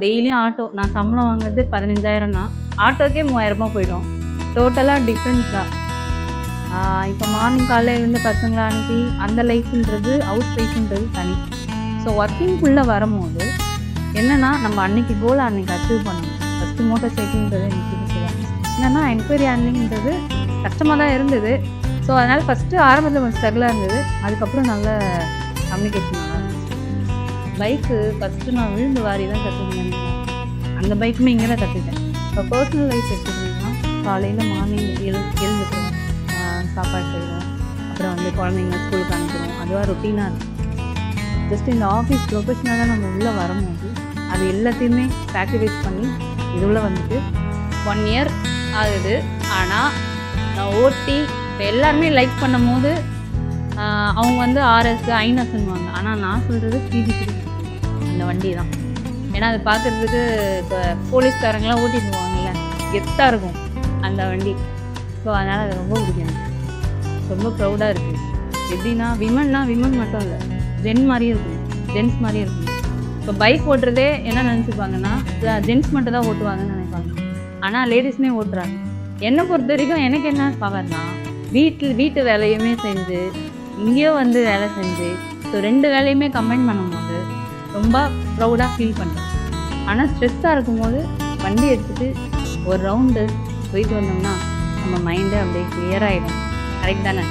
டெய்லியும் ஆட்டோ. நான் சம்பளம் வாங்குறது 15,000ன்னா, ஆட்டோக்கே 3000 போயிடும். டோட்டலா டிஃப்ரென்ஸ் தான். இப்போ மார்னிங் காலையில எழுந்து பசங்கள அனுப்பி அந்த லைஃப்ன்றது ஹவுஸ் ஒய்ஃப்ன்றது தனி. ஸோ ஒர்க்கிங்குள்ளே வரும்போது என்னன்னா, நம்ம அன்னைக்கு கோலை அன்னைக்கு அச்சீவ் பண்ணணும். ஃபஸ்ட்டு மோட்டார் சைக்கிள்ன்றது எனக்கு பிடிச்சது. என்னன்னா என்கொயரி ஹேண்ட்லிங்ன்றது கஷ்டமாக தான் இருந்தது. ஸோ அதனால் ஃபஸ்ட்டு ஆரம்பத்தில் கொஞ்சம் ஸ்ட்ரகிளாக இருந்தது. அதுக்கப்புறம் நல்ல கம்யூனிகேஷன் நல்லா இருந்துச்சு. பைக்கு ஃபஸ்ட்டு நான் விழுந்து வாரி தான் கற்றுக்கிட்டேன். அந்த பைக்குமே இங்கே தான் கற்றுக்கிட்டேன். இப்போ பர்சனல் லைஃப் எடுத்துக்கிட்டிங்கன்னா, காலையில் மார்னிங் எழுந்துக்கிறோம், சாப்பாடு செய்வோம், அப்புறம் வந்து குழந்தைங்க ஸ்கூலுக்கு அனுப்புகிறோம். அதுவாக ரொட்டீனாக இருக்கும். ஜஸ்ட் இந்த ஆஃபீஸ் ப்ரொஃபஷனலாக நம்ம உள்ளே வரும்போது அது எல்லாத்தையுமே சாக்ரிஃபைஸ் பண்ணி இது உள்ளே வந்துட்டு 1 இயர் ஆகுது. ஆனால் நான் ஓட்டி இப்போ எல்லாருமே லைக் பண்ணும் போது அவங்க வந்து ஆர்எஸ் ஐனஸ்ன்னுவாங்க. ஆனால் நான் சொல்கிறது CG3 அந்த வண்டி தான். ஏன்னா அது பார்க்குறதுக்கு இப்போ போலீஸ்காரங்களாம் ஓட்டிட்டு போவாங்கல்ல, கெத்தாக இருக்கும் அந்த வண்டி. ஸோ அதனால் அது ரொம்ப பிடிக்கும். ரொம்ப ப்ரௌடாக இருக்குது. எப்படின்னா விமன் மட்டும் இல்லை, ஜென்ஸ் மாதிரியே இருக்கும். இப்போ பைக் ஓட்டுறதே என்ன நினச்சிப்பாங்கன்னா, ஜென்ஸ் மட்டும் தான் ஓட்டுவாங்கன்னு நினைப்பாங்க. ஆனால் லேடிஸ்மே ஓட்டுறாங்க. என்னை பொறுத்த வரைக்கும் எனக்கு என்ன பவர்னா, வீட்டு வேலையுமே செஞ்சு இங்கேயோ வந்து வேலை செஞ்சு, ஸோ 2 வேலையுமே கம்பைன் பண்ணும்போது ரொம்ப ப்ரௌடாக ஃபீல் பண்ணுறேன். ஆனால் ஸ்ட்ரெஸ்ஸாக இருக்கும்போது வண்டி எடுத்துகிட்டு ஒரு ரவுண்டு போயிட்டு வந்தோம்னா நம்ம மைண்டு அப்படியே கிளியர் ஆகிடும். கரெக்ட் தானே?